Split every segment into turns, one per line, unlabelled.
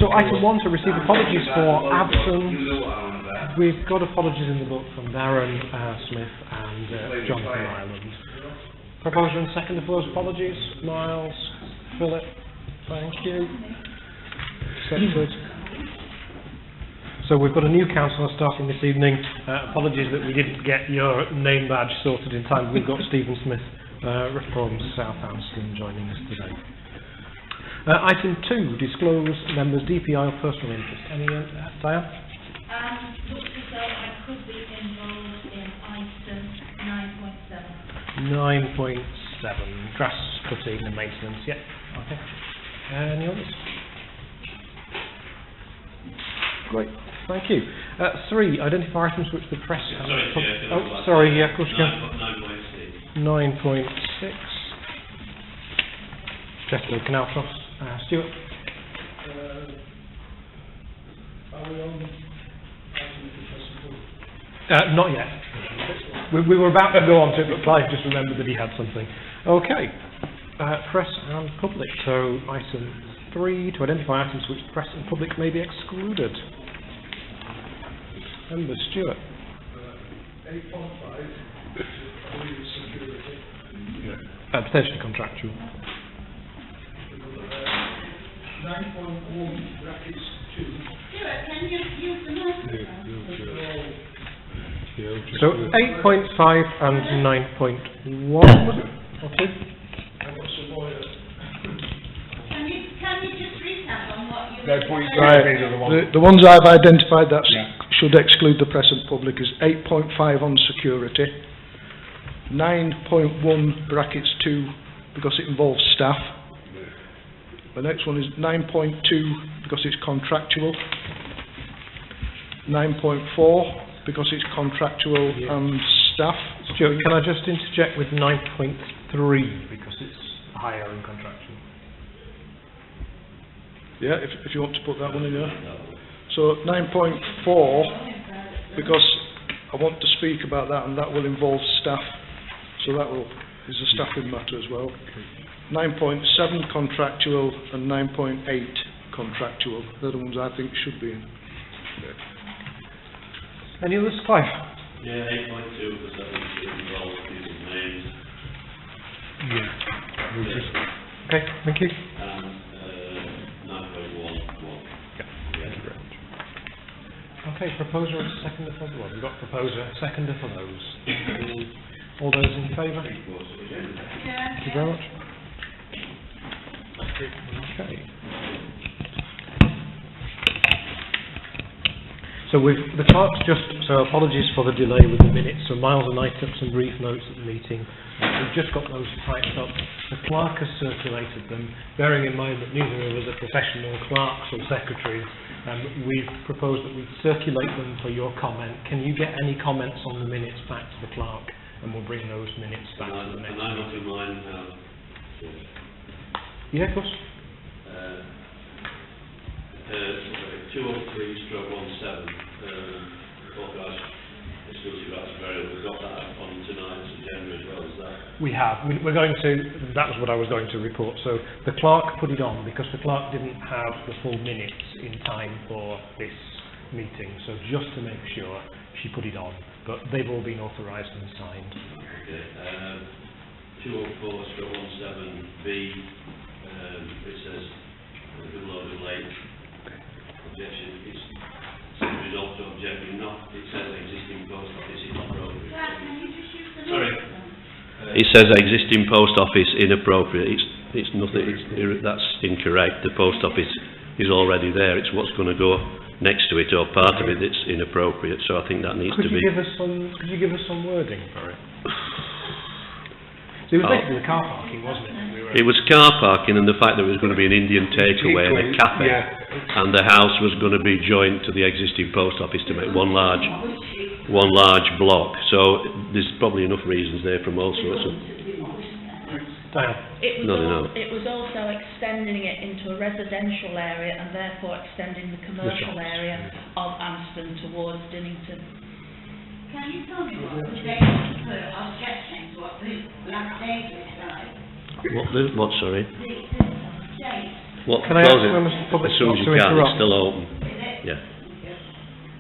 So item 1, to receive apologies for absence. We've got apologies in the book from Darren Smith and Jonathan Ireland. Proposer and seconder for those apologies. Miles, Philip, thank you. Accepted. So we've got a new councillor starting this evening. Apologies that we didn't get your name badge sorted in time. We've got Stephen Smith from South Amston joining us today. Item 2, disclose members' DPI or personal interest. Any, Diane?
Looks as though I could be involved in item 9.7.
9.7, grass cutting and maintenance. Yeah, okay. Any others? Great, thank you. 3, identify items which the press... Sorry, yeah, of course you can. 9.6. Chester Canal Trust. Stuart?
Are we on
not yet. We were about to go on to it, but Clive just remembered that he had something. Okay. Press and public. So, item 3, to identify items which press and public may be excluded. Members, Stuart?
8.5, security.
Potentially contractual.
9.1 brackets 2.
Stuart, can you use the microphone?
So 8.5 and 9.1, was it? Or 2?
I've got some more.
Can you just recap on what you
Right. The ones I've identified that should exclude the press and public is 8.5 on security, 9.1 brackets 2 because it involves staff. The next one is 9.2 because it's contractual, 9.4 because it's contractual and staff.
Stuart, can I just interject with 9.3 because it's higher and contractual?
Yeah, if you want to put that one in there. So 9.4 because I want to speak about that and that will involve staff. So that is a staffing matter as well. 9.7 contractual and 9.8 contractual. They're the ones I think should be in.
Any others, Clive?
Yeah, 8.2 because I think it involves people's names.
Yeah. Okay, thank you.
And 9.1.
Okay, proposer and seconder for the one. We've got proposer, seconder for those. All those in favour? Thank you very much. Okay. So the clerk's so apologies for the delay with the minutes. So Miles and I took some brief notes at the meeting. We've just got those typed up. The clerk has circulated them, bearing in mind that neither of us are professional clerks or secretaries. We've proposed that we circulate them for your comment. Can you get any comments on the minutes back to the clerk? And we'll bring those minutes back to the next meeting.
And I'm not in mine now.
Yeah, of course.
203/17. Authorised exclusive rights of burial. We've got that on tonight's agenda as well as that.
We have. We're going to. That was what I was going to report. So the clerk put it on because the clerk didn't have the full minutes in time for this meeting. So just to make sure, she put it on. But they've all been authorised and signed.
Okay. 204/17B. It says the load of late. Objection is resolved to object. Not. It says existing post office inappropriate. Sorry. It says existing post office inappropriate. It's nothing. That's incorrect. The post office is already there. It's what's going to go next to it or part of it that's inappropriate. So I think that needs to be.
Could you give us some wording for it? So it was basically the car parking, wasn't it?
It was car parking and the fact that it was going to be an Indian takeaway and a cafe, and the house was going to be joined to the existing post office to make one large block. So there's probably enough reasons there from all sorts of.
It was also extending it into a residential area and therefore extending the commercial area of Amston towards Dinnington.
Can you tell me what the date for objection to what the last date is like?
What, sorry?
The date
What,
Can I ask
close it
members of the public
as soon as
not
you
to
can,
interrupt?
it's still open.
Is it?
Yeah,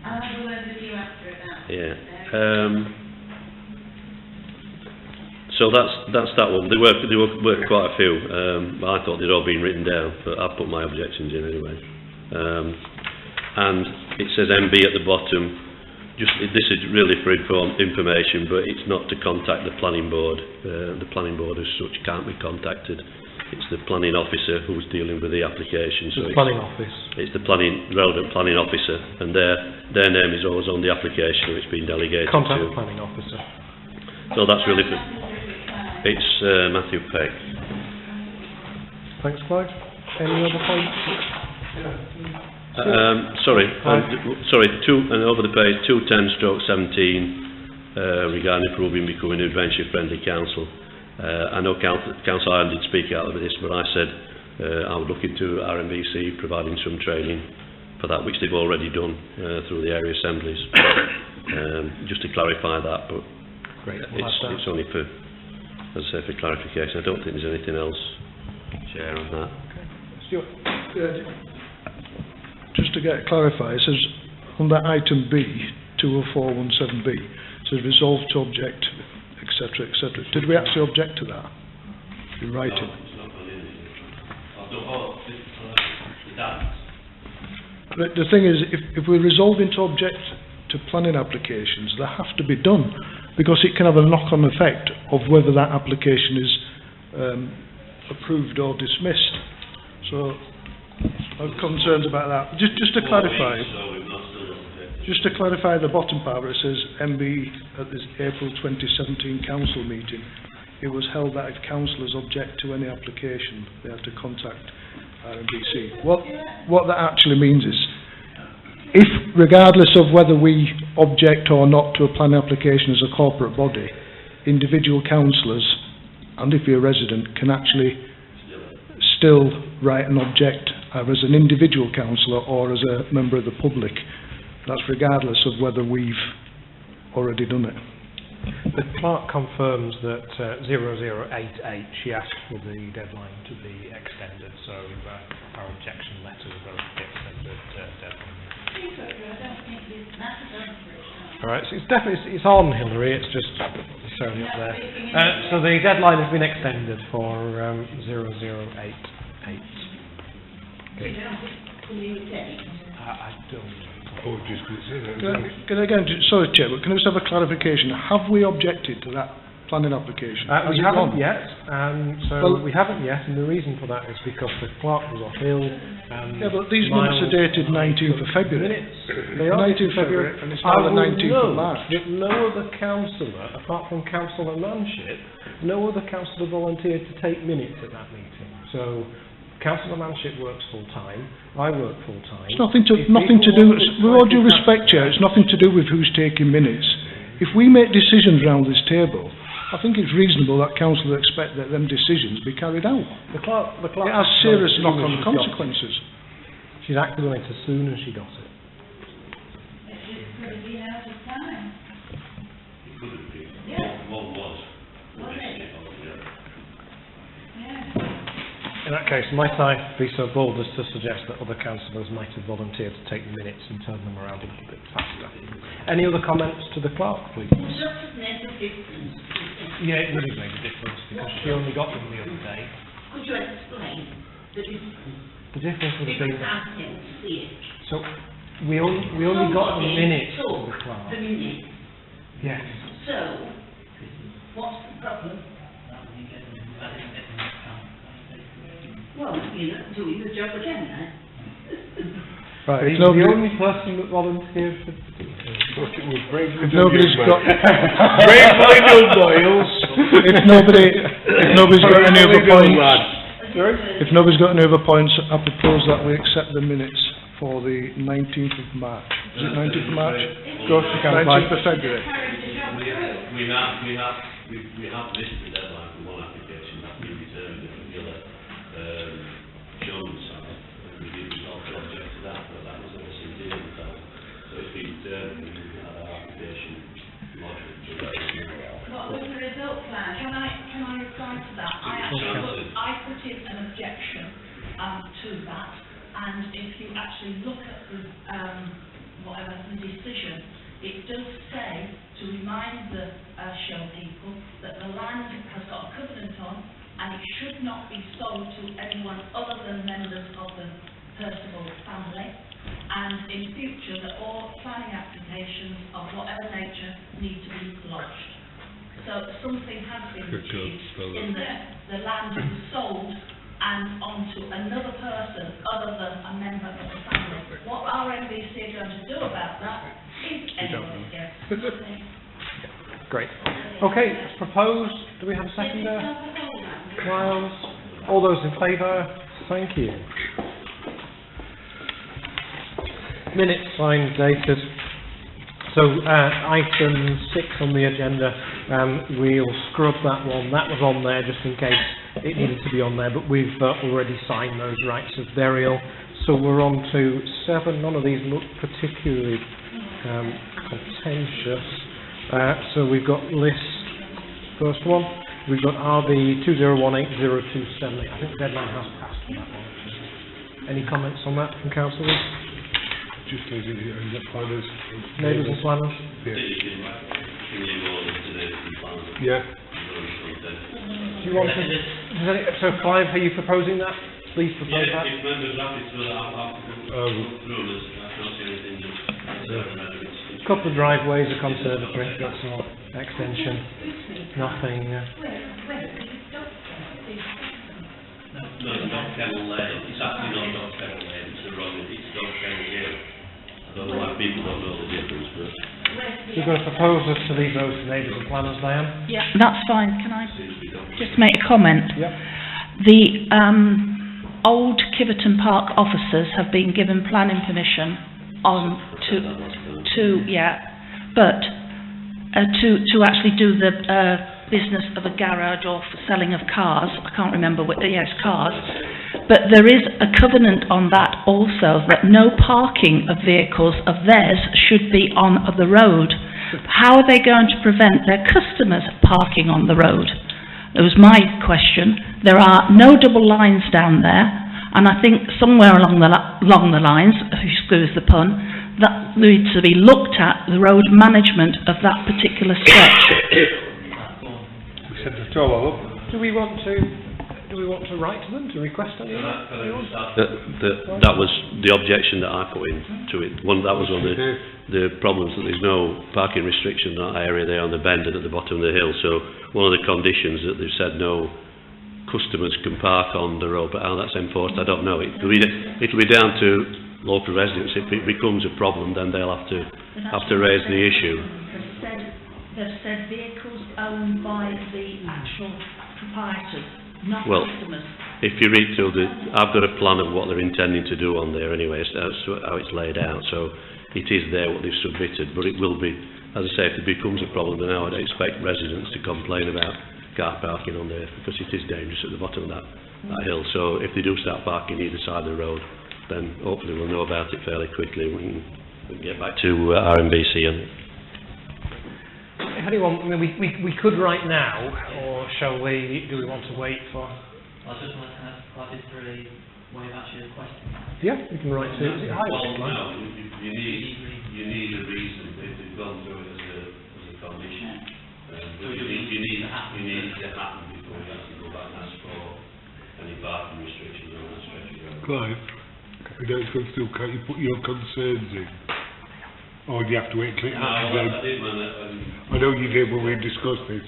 I'll have a word with you after about.
yeah. So that's that one. There were quite a few. I thought they'd all been written down, but I put my objections in anyway. And it says MB at the bottom. This is really for information, but it's not to contact the planning board. The planning board as such can't be contacted. It's the planning officer who's dealing with the application. So
The planning office.
it's the relevant planning officer, and their name is always on the application. It's been delegated
Contact
to.
the planning officer.
So that's really for. It's Matthew Peck.
Thanks, Clive. Any other points?
Sorry, and over the page 210/17 regarding approving becoming an adventure-friendly council. I know Councillor Allen did speak out of this, but I said I would look into RMBC providing some training for that, which they've already done through the area assemblies. Just to clarify that, but
Great.
it's only for, as I say, for clarification. I don't think there's anything else, Chair, on that.
Stuart.
Just to get clarified, it says under item B, 20417B, it says resolve to object, etc., etc. Did we actually object to that? You write it.
It's not gone in. I've done all the dance.
But the thing is, if we're resolving to object to planning applications, they have to be done, because it can have a knock-on effect of whether that application is approved or dismissed. So I'm concerned about that. Just to clarify, just to clarify the bottom part where it says MB at this April 2017 council meeting, it was held that if councillors object to any application, they have to contact RMBC. What that actually means is, if, regardless of whether we object or not to a planning application as a corporate body, individual councillors, and if you're a resident, can actually still write an object either as an individual councillor or as a member of the public. That's regardless of whether we've already done it.
The clerk confirms that 0088, she asked for the deadline to be extended, so our objection letter is about the extended deadline. All right, so it's definitely it's on, Hilary. It's just showing up there. So the deadline has been extended for 0088. Okay. I don't.
Can I again, sorry Chair, but can I just have a clarification? Have we objected to that planning application?
We
it
haven't
gone?
yet,
Well-
we haven't yet, and the reason for that is because the clerk was off ill.
Yeah, but these minutes are dated 19th of February.
They are
19th of February, and it's now the 19th of March.
That no other councillor, apart from Councillor Manship, no other councillor volunteered to take minutes at that meeting. So Councillor Manship works full time. I work full time.
It's nothing to
If
do,
people want
with all due respect, Chair, it's nothing to do with who's taking minutes. If we make decisions around this table, I think it's reasonable that councillors expect that them decisions be carried out.
The clerk
It has serious
as soon as
knock-on
she's got it.
consequences.
She's acted on it as soon as she got it.
It could have been. One was.
In that case, might I be so bold as to suggest that other councillors might have volunteered to take the minutes and turn them around a little bit faster? Any other comments to the clerk, please? Yeah, it would have made a difference because she only got them the other day.
Could you explain the difference?
The difference would have been
Because I didn't see it.
so we only got the minutes to
Took
the clerk.
the minutes.
Yes.
So, what's the problem? Well, you're not doing the job again, eh?
Right,
He's
if
the
nobody,
only person that volunteered for
if nobody's got,
Bravely done, Boyles.
if nobody's got any other points, if nobody's got any other points, I propose that we accept the minutes for the 19th of March. Is it 19th of March?
Go to council.
19th of February.
We have missed the deadline for one application, that's been determined at the other Jones side. We did resolve to object to that, but that was a CD at the time. So it's been determined we had our application lodged.
What was the result plan? Can I reply to that? I put in an objection to and if you actually look at the, the decision, it does say to remind the Shell people that the land has got a covenant on, and it should not be sold to anyone other than members of the Percival family, and in future that all planning applications of whatever nature need to be lodged. So something has been achieved in that the land was sold and onto another person other than a member of the family. What our MBC are going to do about that is anybody's guess.
Great. Okay, it's proposed. Do we have a seconder? Miles? All those in favour? Thank you. Minutes signed, dated. So item 6 on the agenda, we'll scrub that one. That was on there just in case it needed to be on there, but we've already signed those rights of burial. So we're on to 7. None of these look particularly contentious. So we've got list, first one. We've got RB 20180278. I think the deadline has passed on that one. Any comments on that from councillors?
Just as it ends up planners.
Neighbours and planners?
Yeah.
Do you want to... So Clive, are you proposing that? Please propose that.
If members are happy to do that, I'll go through this. I can't see anything just...
Couple of driveways, a conservatory, that's all. Extension. Nothing...
No, it's not Kennel Lane. It's actually not Dog Kennel Lane. It's the wrong. It's Dog Kennel Hill. I don't know why people don't know the difference, but...
You've got a proposal to leave those to neighbours and planners, Diane?
Yeah, that's fine. Can I just make a comment?
Yep.
The old Kiverton Park officers have been given planning permission on to actually do the business of a garage or for selling of cars. I can't remember what. Yes, cars. But there is a covenant on that also that no parking of vehicles of theirs should be on the road. How are they going to prevent their customers parking on the road? It was my question. There are no double lines down there, and I think somewhere along the lines, excuse the pun, that needs to be looked at, the road management of that particular stretch.
We said the all up.
Do we want to write to them to request anything?
That was the objection that I put into it. That was one of the problems, that there's no parking restriction in that area there on the bend and at the bottom of the hill. So one of the conditions that they've said no customers can park on the road, but how that's enforced, I don't know. It'll be down to local residents. If it becomes a problem, then they'll have to raise the issue.
They've said vehicles owned by the actual proprietors, not
well,
customers.
If you read through I've got a plan of what they're intending to do on there anyway, so that's how it's laid out. So it is there what they've submitted, but it will be, as I say, if it becomes a problem, then I would expect residents to complain about car parking on there, because it is dangerous at the bottom of that hill. So if they do start parking either side of the road, then hopefully we'll know about it fairly quickly. We can get back to RMBC on it.
Anyone, I mean, we could write now, or do we want to wait for...
I was just wondering, can I ask this for a way of actually requesting?
Yeah, we can write to... Is it
Well, no, you need a reason if you've gone through it as a condition. But you need it to happen before you actually go back and ask for any parking restrictions on that stretch of road.
Clive, we know it's going through, can't you put your concerns in? Or do you have to wait till it happens?
I did, man.
I know you did when we discussed this,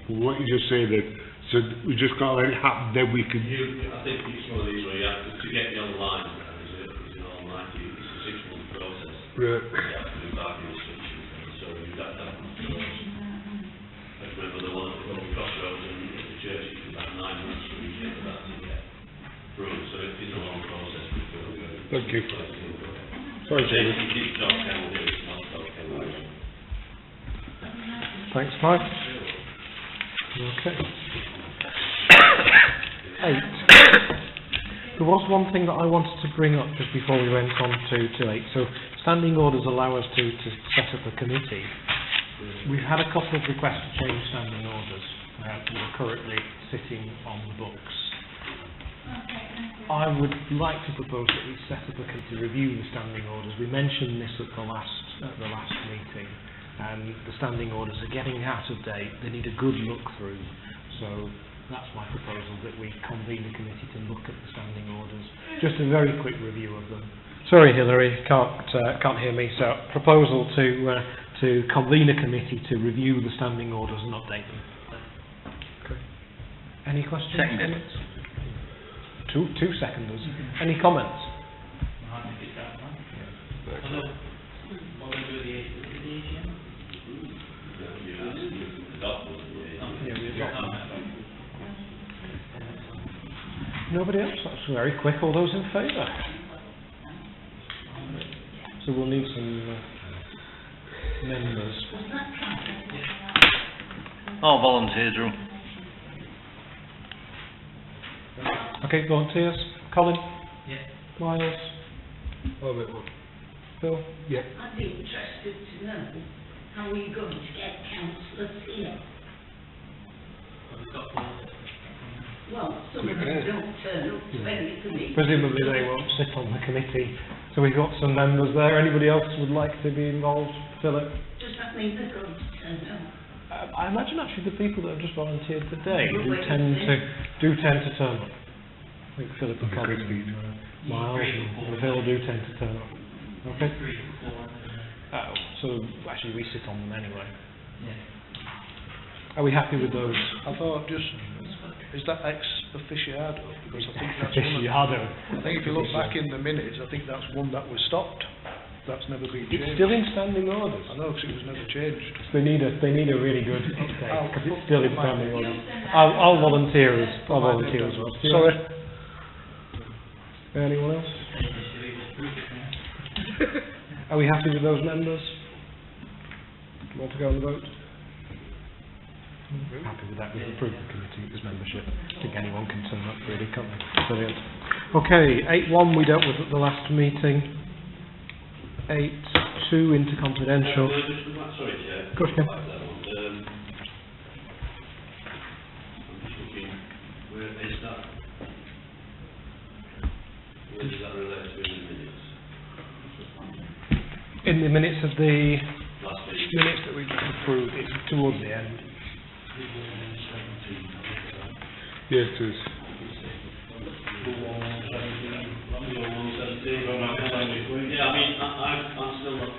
but what you just say then, so we just got to let it happen, then we can...
I think it's one of these where you have to get the other line, it's an almighty, it's a 6-month process.
Right.
You have to do parking restrictions, so you have to I remember the one at the crossroads and at the church, it was about 9 months for you to get that to get through, so it is a long process before we go.
Thank you.
Sorry, David.
It's not Kennel Hill, it's not Dog Kennel Hill.
Thanks, Mike. Okay. 8. There was one thing that I wanted to bring up just before we went on to 8. So, standing orders allow us to set up a committee. We've had a couple of requests to change standing orders that are currently sitting on the books. I would like to propose that we set up a committee to review the standing orders. We mentioned this at the last meeting. The standing orders are getting out of date. They need a good look through. So that's my proposal, that we convene a committee to look at the standing orders. Just a very quick review of them. Sorry, Hilary, can't hear me. So proposal to convene a committee to review the standing orders and update them. Okay. Any questions?
Seconded.
Two seconders. Any comments?
I think it's that one. Although, what we do with the AGM?
Nobody else? That's very quick. All those in favour? So we'll need some members.
All volunteers, Drew.
Okay, volunteers. Colin?
Yeah.
Miles? Phil? Yeah.
I'd be interested to know how we're going to get councillors here.
We've got four.
Well, some of them don't turn up to any committee.
Presumably they won't sit on the committee. So we've got some members there. Anybody else would like to be involved? Philip?
Does that mean they're going to turn up?
I imagine actually the people that have just volunteered today
Well,
do
wait a
tend
minute.
to turn up. I think Philip and Colin and Miles and Phil do tend to turn up. Okay.
3 to 4.
So actually we sit on them anyway.
Yeah.
Are we happy with those?
I thought is that ex officiado? Because I think that's one
Aficionado.
I think if you look back in the minutes, I think that's one that was stopped. That's never been
It's
changed.
still in standing orders.
I know, because it was never changed.
They need a really good update because it's still in
I'll-
standing orders. I'll volunteer as well.
Sorry.
Anyone else? Are we happy with those members? Want to go on the vote? Happy with that. We've approved the committee's membership. I think anyone can turn up really, can't they? Brilliant. Okay, 8.1 we dealt with at the last meeting. 8.2 interconfidential.
Sorry, Chair.
Of course, Ken.
I'm just looking, where is that? Where does that relate to in the minutes?
In the minutes of the
Last meeting.
minutes that we just approved, it's towards the end.
Yes, it is.
Yeah, I mean, I'm still not,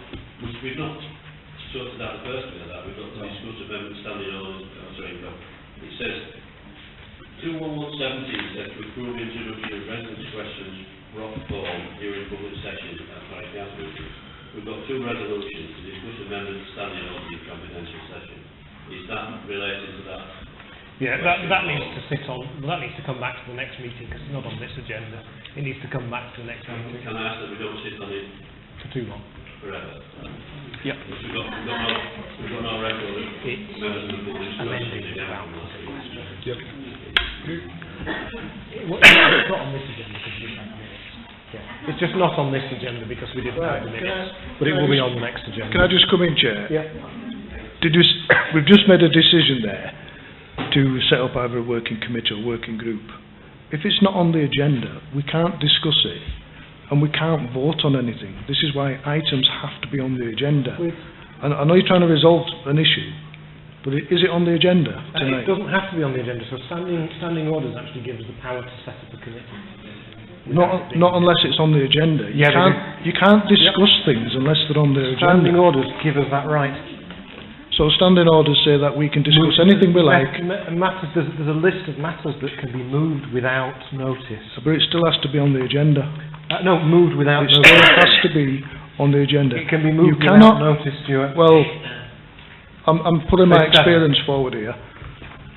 we've not sorted out the first bit of that. We've got to discuss amendment standing orders. It says 21170 says to approve introduction of residence questions brought form during public session at County Council meetings. We've got two resolutions to discuss amendment standing orders in confidential session. Is that related to that?
Yeah, that needs to sit on. That needs to come back to the next meeting because it's not on this agenda. It needs to come back to the next meeting.
Can I ask that we don't sit on it
For too long.
forever?
Yep.
Because we've got no record of
It's
members of the public
amending
discussing
the
it
bound.
from last week.
Yep.
It's not on this agenda because we didn't have the minutes. Yeah. It's just not on this agenda because we didn't have the minutes. But it will be on the next agenda.
Can I just come in, Chair?
Yeah.
We've just made a decision there to set up either a working committee or working group. If it's not on the agenda, we can't discuss it and we can't vote on anything. This is why items have to be on the agenda. And I know you're trying to resolve an issue, but is it on the agenda tonight?
It doesn't have to be on the agenda. So standing orders actually give us the power to set up a committee.
Not unless it's on the agenda. You can't discuss things unless they're on the
Standing
agenda.
orders give us that right.
So standing orders say that we can discuss anything we like,
Matters, there's a list of matters that can be moved without notice.
but it still has to be on the agenda.
No, moved without
It
notice.
still has to be on the agenda.
It can be
You
moved without
cannot,
notice, Stuart.
well, I'm putting my
Page 7.
experience forward here.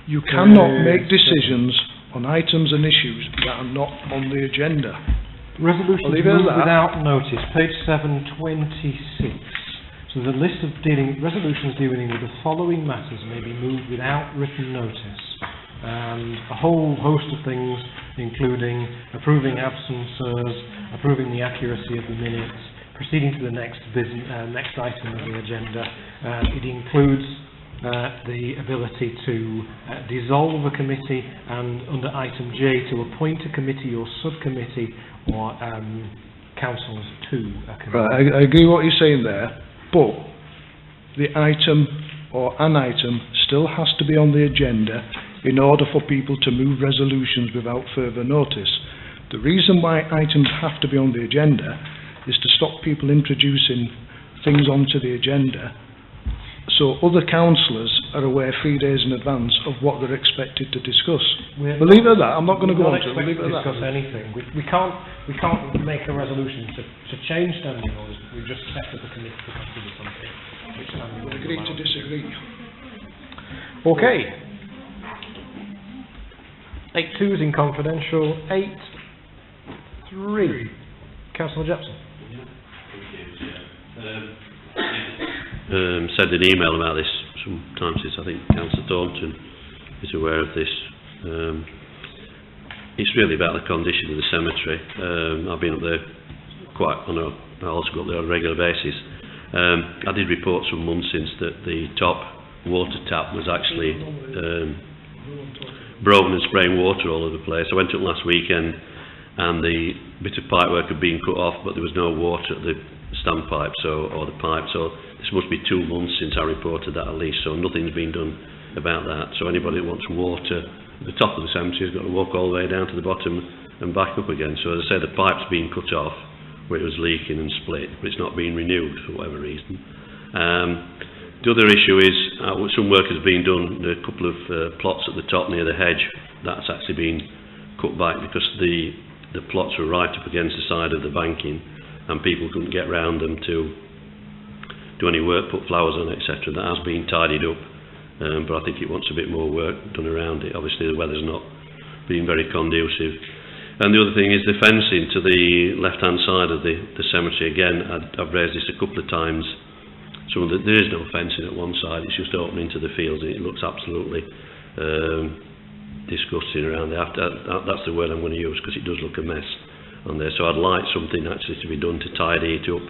You cannot make decisions on items and issues that are not on the agenda.
Resolutions
I'll leave it at
moved
that.
without notice, page 726. So there's a list of resolutions dealing with the following matters may be moved without written notice. And a whole host of things, including approving absences, approving the accuracy of the minutes, proceeding to the next item of the agenda. It includes the ability to dissolve a committee, and under item J to appoint a committee or subcommittee or councillors to a committee.
Right, I agree what you're saying there, but the item or an item still has to be on the agenda in order for people to move resolutions without further notice. The reason why items have to be on the agenda is to stop people introducing things onto the agenda, so other councillors are aware 3 days in advance of what they're expected to discuss. We'll leave it at that. I'm not going to go on to it. We'll leave it at that.
Discuss anything. We can't make a resolution to change standing orders. We just set up a committee to consider something. Which standing orders
Agree to
allow.
disagree.
Okay. 8.2 is in confidential. 8.3. Councillor Jepson.
Sent an email about this sometime since I think Councillor Thornton is aware of this. It's really about the condition of the cemetery. I've been up there I also go up there on a regular basis. I did report some months since that the top water tap was actually broken and spraying water all over the place. I went up last weekend and the bit of pipework had been cut off, but there was no water at the standpipe or the pipe, so this must be 2 months since I reported that at least, so nothing's been done about that. So anybody that wants water at the top of the cemetery has got to walk all the way down to the bottom and back up again. So as I say, the pipe's been cut off where it was leaking and split, but it's not been renewed for whatever reason. The other issue is some work has been done, a couple of plots at the top near the hedge, that's actually been cut back because the plots were right up against the side of the banking and people couldn't get round them to do any work, put flowers on, etc. That has been tidied up, but I think it wants a bit more work done around it. Obviously the weather's not been very conducive. And the other thing is the fencing to the left hand side of the cemetery. Again, I've raised this a couple of times. There is no fencing at one side, it's just open into the fields. It looks absolutely disgusting around there. That's the word I'm going to use because it does look a mess on there. So I'd like something actually to be done to tidy it up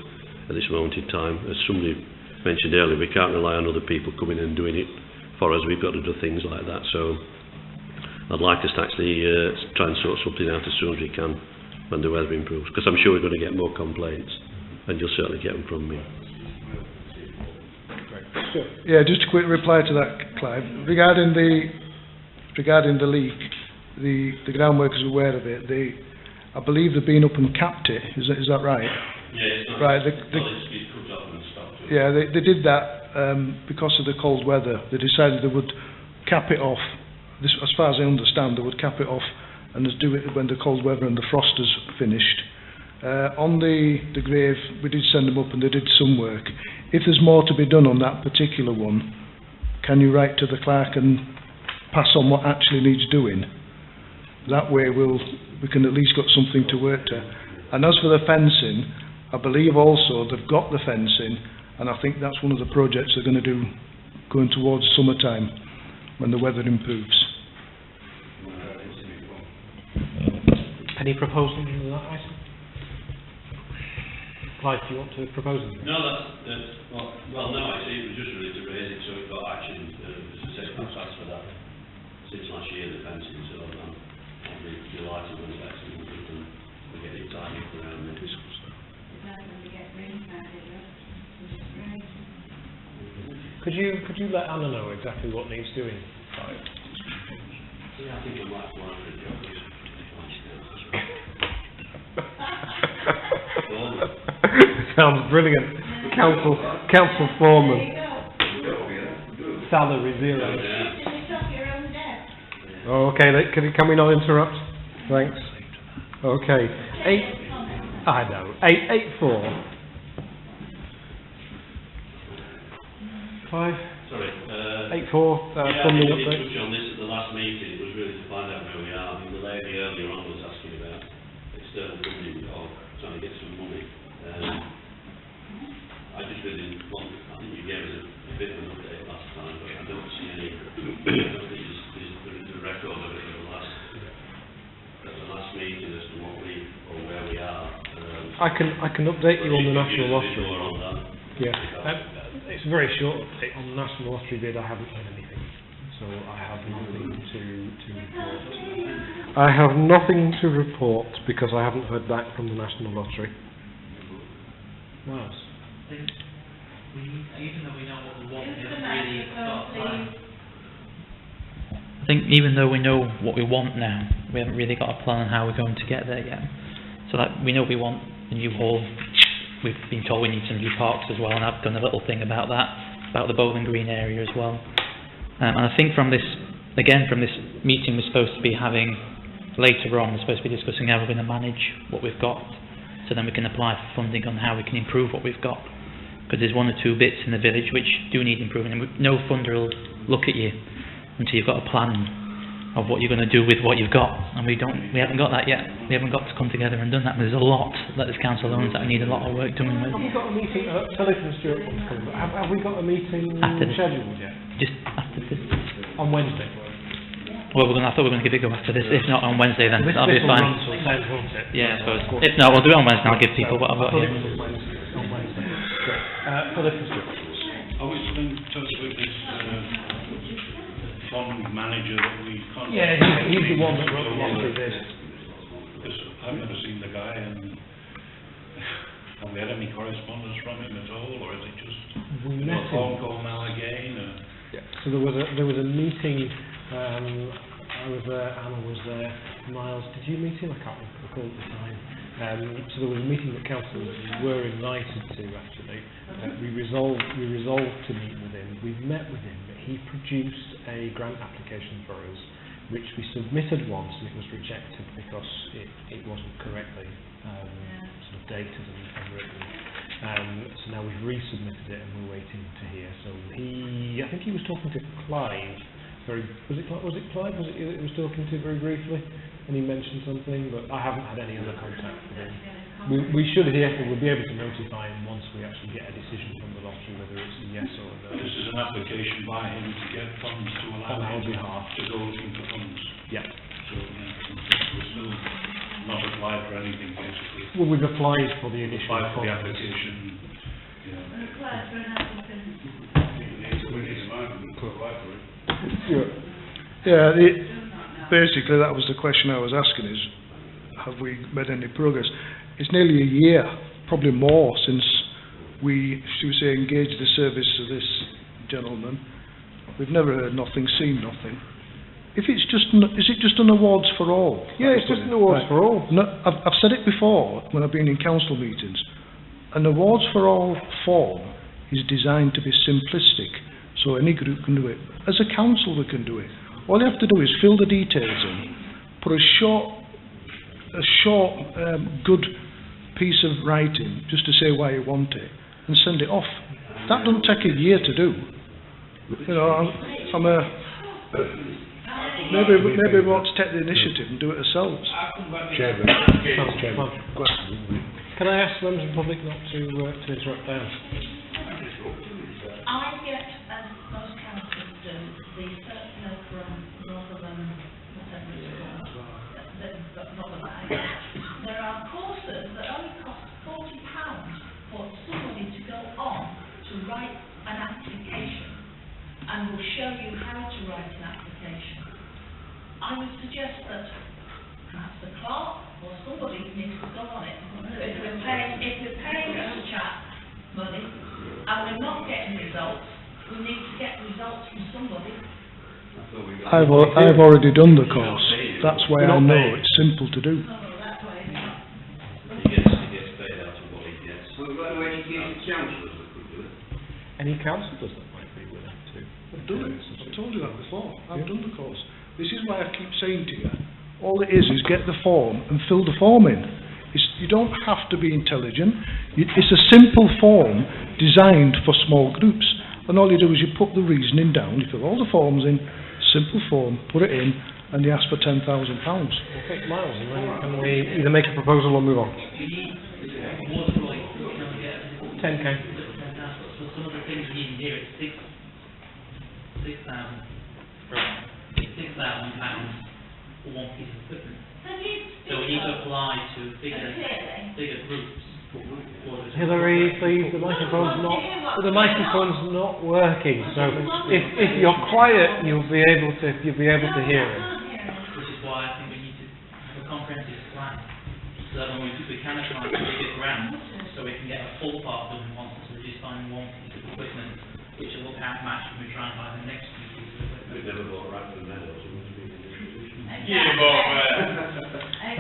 at this moment in time. As somebody mentioned earlier, we can't rely on other people coming and doing it for us. We've got to do things like that. So I'd like us to actually try and sort something out as soon as we can when the weather improves, because I'm sure we're going to get more complaints and you'll certainly get them from me.
Yeah, just a quick reply to that, Clive. Regarding the leak, the ground workers are aware of it. I believe they've been up and capped it. Is that right?
Yeah, it's not.
Right.
It's cut off and stopped.
Yeah, they did that because of the cold weather. They decided they would cap it off. This, as far as I understand, they would cap it off and just do it when the cold weather and the frost is finished. On the grave, we did send them up and they did some work. If there's more to be done on that particular one, can you write to the clerk and pass on what actually needs doing? That way we can at least got something to work to. And as for the fencing, I believe also they've got the fencing, and I think that's one of the projects they're going to do going towards summertime when the weather improves.
Any proposals on that item? Clive, do you want to propose anything?
No, no, actually, it was just really to raise it so it got action. As I said, I've asked for that since last year, the fencing, so I'll be delighted when it's actually done. We get it tied up around there.
Could you let Anna know exactly what needs doing?
Yeah, I think I might apply for a job.
Sounds brilliant. Council foreman. Salary zero. Oh, okay, can we not interrupt? Thanks. Okay. 8.4. Clive?
Sorry.
8.4,
yeah,
funding
we did
update.
touch on this at the last meeting. It was really to find out where we are. I mean, the lady earlier on was asking about external funding or trying to get some money. I just really want, I think you gave us a bit of an update last time, but I don't see any, I don't think there's a record of it at the last meeting as to what or where we are.
I can update you on the national
lottery.
lottery. Yeah. it's a very short update. On the National Lottery bid, I haven't heard anything. So I have nothing to report. I have nothing to report because I haven't heard back from the National Lottery. Miles?
I think even though we know what we want, we haven't really got a plan. I think even though we know what we want now, we haven't really got a plan on how we're going to get there yet. So like, we know we want a new hall. We've been told we need some new parks as well, and I've done a little thing about that, about the Bowling Green area as well. And I think from this meeting we're supposed to be having later on, we're supposed to be discussing how we're going to manage what we've got, so then we can apply for funding on how we can improve what we've got. Because there's one or two bits in the village which do need improving, and no funder will look at you until you've got a plan of what you're going to do with what you've got, and we haven't got that yet. We haven't got to come together and done that. There's a lot that this council owns that need a lot of work doing with.
Have we got a meeting? Telephone Stuart, have we got a meeting scheduled yet?
Just after this.
On Wednesday.
Well, I thought we were going to give it a go after this. If not on Wednesday, then that'll be fine.
This will run till 10, won't it?
Yeah, I suppose. If not, we'll do it on Wednesday. I'll give people what I've got here.
On Wednesday. Great. Telephone Stuart.
Are we still in touch with this fund manager that we contacted?
Yeah, he's the one that wrote the lottery bid.
Because I've never seen the guy, and have we had any correspondence from him at all, or is it just a phone call now again?
Yeah. So there was a meeting. I was there, Anna was there, Miles, did you meet him? I can't recall at the time. So there was a meeting that councillors were invited to, actually. We resolved to meet with him. We've met with him. He produced a grant application for us, which we submitted once, and it was rejected because it wasn't correctly sort of dated and written. So now we've resubmitted it and we're waiting to hear. So I think he was talking to Clive. Was it Clive? It was talking to very briefly, and he mentioned something, but I haven't had any other contact with him. We should hear, we'll be able to notify him once we actually get a decision from the lottery, whether it's a yes or a no.
This is an application by him to get funds to allow him to go looking for funds.
Yeah.
So we're still not applied for anything, basically.
Well, we've applied for the initial
Applied for the
funds.
application.
Applied for an applicant.
Sure.
Yeah, basically that was the question I was asking, is have we made any progress? It's nearly a year, probably more, since we, should we say, engaged the service of this gentleman. We've never heard nothing, seen nothing. Is it just an awards for all?
Yeah, it's just an awards for all.
No, I've said it before when I've been in council meetings. An awards for all form is designed to be simplistic, so any group can do it. As a council, we can do it. All you have to do is fill the details in, put a short, good piece of writing just to say why you want it, and send it off. That doesn't take a year to do. You know, maybe we want to take the initiative and do it ourselves.
Chairman.
Can I ask members of the public not to interrupt Dan?
I get, as most councils do, the circular from Rotherham, whatever it's called, not the bag. There are courses that only cost £40 for somebody to go on to write an application, and will show you how to write an application. I would suggest that perhaps the clerk or somebody needs to go on it. If we're paying this chap money and we're not getting results, we need to get results from somebody.
I've already done the course. That's why I know it's simple to do.
He gets paid out of what he gets.
Well, we've got no educated councillors that could do it.
Any councillors that might be willing to?
I've done it. I've told you that before. I've done the course. This is why I keep saying to you, all it is get the form and fill the form in. You don't have to be intelligent. It's a simple form designed for small groups. And all you do is you put the reasoning down, you fill all the forms in, simple form, put it in, and you ask for £10,000.
Okay, Miles, and then can we either make a proposal or move on? 10k.
So some of the things we need in here, it's £6,000 for one piece of equipment. So we need to apply to bigger groups for the
Hillary, please, the microphone's not working, so if you're quiet, you'll be able to hear him.
Which is why I think we need to have a comprehensive plan, so that when we can apply for bigger grants, so we can get a full part done once, so we just find one piece of equipment, which will look outmatched when we try and buy the next piece of equipment.
We've never bought Radford Meadows, so we've been in this position.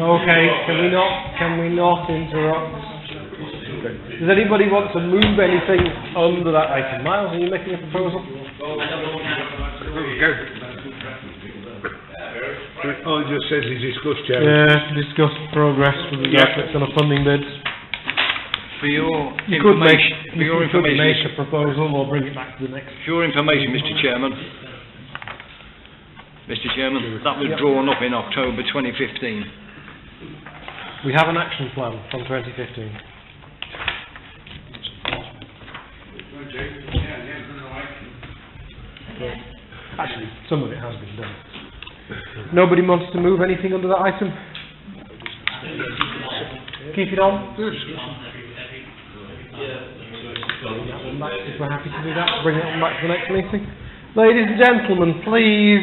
Okay, can we not interrupt? Does anybody want to move anything under that item? Miles, are you making a proposal?
Oh, it just says he discussed, Chairman.
Yeah, discuss progress with the efforts on a funding bids.
For your
You could make
information,
a proposal or bring it back to the next.
for your information, Mr. Chairman, that was drawn up in October 2015.
We have an action plan from 2015. Actually, some of it has been done. Nobody wants to move anything under that item? Keep it on? Good. If we're happy to do that, bring it on back to the next meeting. Ladies and gentlemen, please.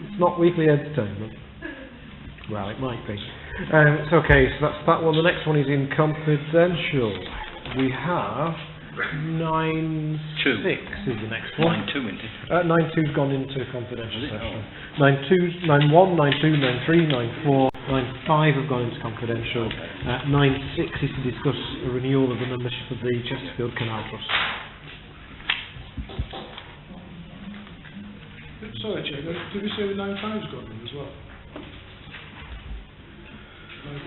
It's not weekly entertainment. Well, it might be. It's okay, so that's that one. The next one is in confidential. We have 9.6 is the next one.
9.2, isn't it?
9.2's gone into confidential session. 9.2, 9.1, 9.2, 9.3, 9.4, 9.5 have gone into confidential. 9.6 is to discuss a renewal of the membership of the Chesterfield Canal Trust.
Sorry, Chair, did we say 9.5's gone in as well?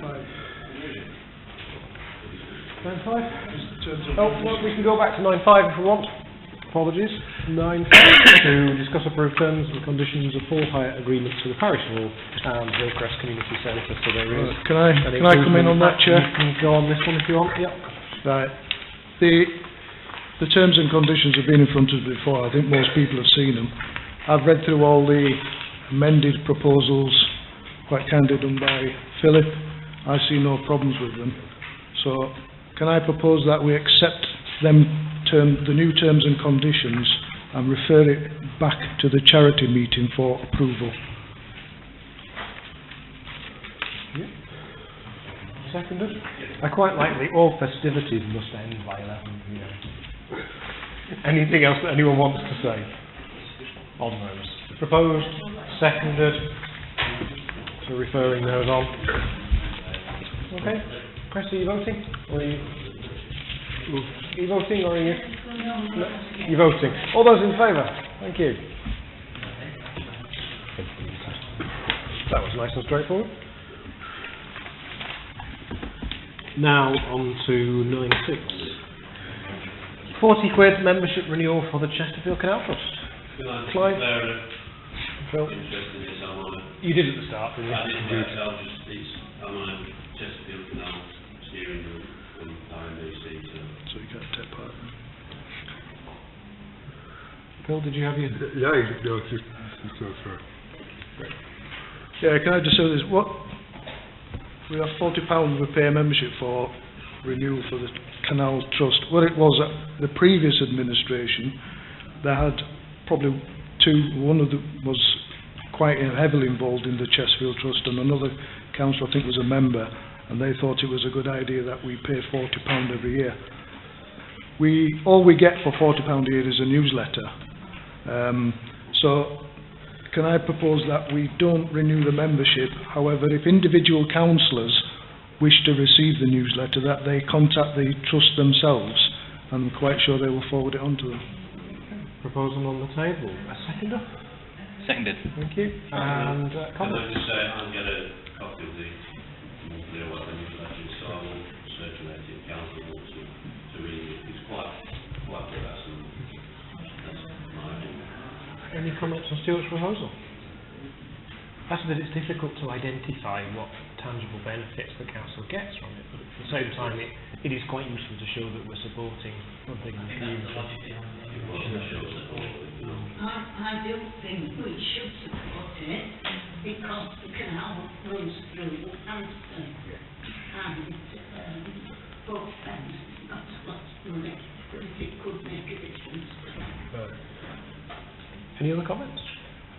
9.5.
9.5? Oh, no, we can go back to 9.5 if we want. Apologies. 9.5 to discuss approved terms and conditions of full hire agreements for the parish hall and Hillcrest Community Centre. So there is.
Can I come in on that, Chair?
You can go on this one if you want. Yep.
Right. The terms and conditions have been in front of us before. I think most people have seen them. I've read through all the amended proposals, quite kindly done by Philip. I see no problems with them. So, can I propose that we accept the new terms and conditions and refer it back to the charity meeting for approval?
Seconded. I quite like the all festivities must end by 11 p.m. Anything else that anyone wants to say on those? Proposed, seconded. So referring those on. Okay. Chris, are you voting? Or are you voting or are you? No. You're voting. All those in favour? Thank you. That was nice and straightforward. Now on to 9.6. 40 quid membership renewal for the Chesterfield Canal Trust. Clive? Phil? You did at the start, didn't you?
I did, I'm on a Chesterfield Canal steering group from RMBC,
So you can't take part.
Phil, did you have your...
Yeah, no, it's just sorry.
Yeah, can I just say this? What we have £40 we pay a membership for renewal for the Canal Trust. What it was at the previous administration, they had probably two. One of them was quite heavily involved in the Chesterfield Trust, and another council I think was a member, and they thought it was a good idea that we pay £40 every year. All we get for £40 a year is a newsletter. So can I propose that we don't renew the membership? However, if individual councillors wish to receive the newsletter, that they contact the trust themselves, and I'm quite sure they will forward it on to them.
Proposal on the table. A seconder?
Seconded.
Thank you. And
Can
comments?
I just say, I'll get a copy of the newsletter, so I will circulate it, council wants to read it. It's quite good, that's my opinion.
Any comments on Stuart's proposal? That's that it's difficult to identify what tangible benefits the council gets from it, but at the same time it is quite useful to show that we're supporting something in the community.
I do think we should support it because the canal runs through Hampton and both ends money, but it could make a difference.
Any other comments?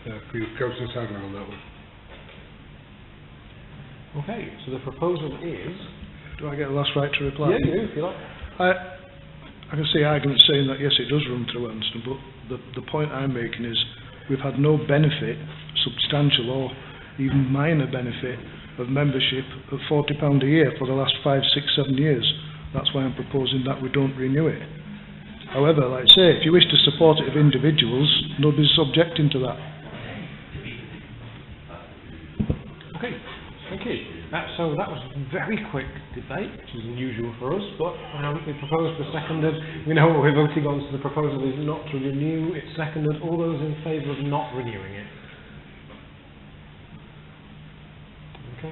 Councillor Sadler on that one.
Okay, so the proposal is...
Do I get the last right to reply?
Yeah, you do, if you like.
I can see arguments saying that yes, it does run through Anston, but the point I'm making is we've had no benefit, substantial or even minor benefit, of membership of £40 a year for the last 5, 6, 7 years. That's why I'm proposing that we don't renew it. However, like I say, if you wish to support it of individuals, nobody's objecting to that.
Okay, thank you. So that was a very quick debate, which is unusual for us, but we proposed, the seconded. We know what we're voting on, so the proposal is not to renew. It's seconded. All those in favour of not renewing it? Okay.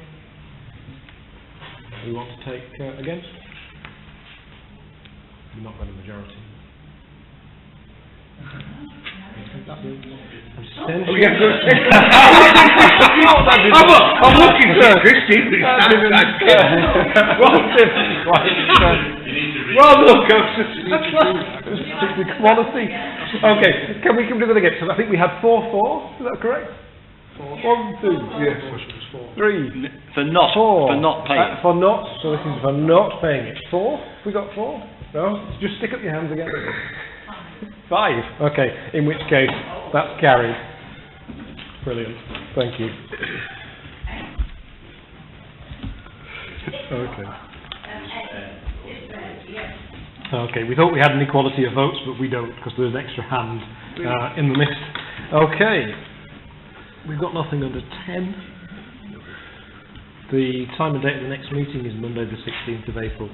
We want to take against? You're not got a majority. Abstention.
I'm looking for Christy. Well, look,
Quality. Okay, can we do that again? So I think we had 4-4. Is that correct? 1, 2, yes, 3.
For not,
4.
for not paying.
For not. So this is for not paying it. 4. We got 4. No. Just stick up your hands again. 5. Okay. In which case, that's carried. Brilliant. Thank you. Okay. Okay, we thought we had an equality of votes, but we don't, because there's an extra hand in the list. Okay. We've got nothing under 10. The time and date of the next meeting is Monday the 16th of April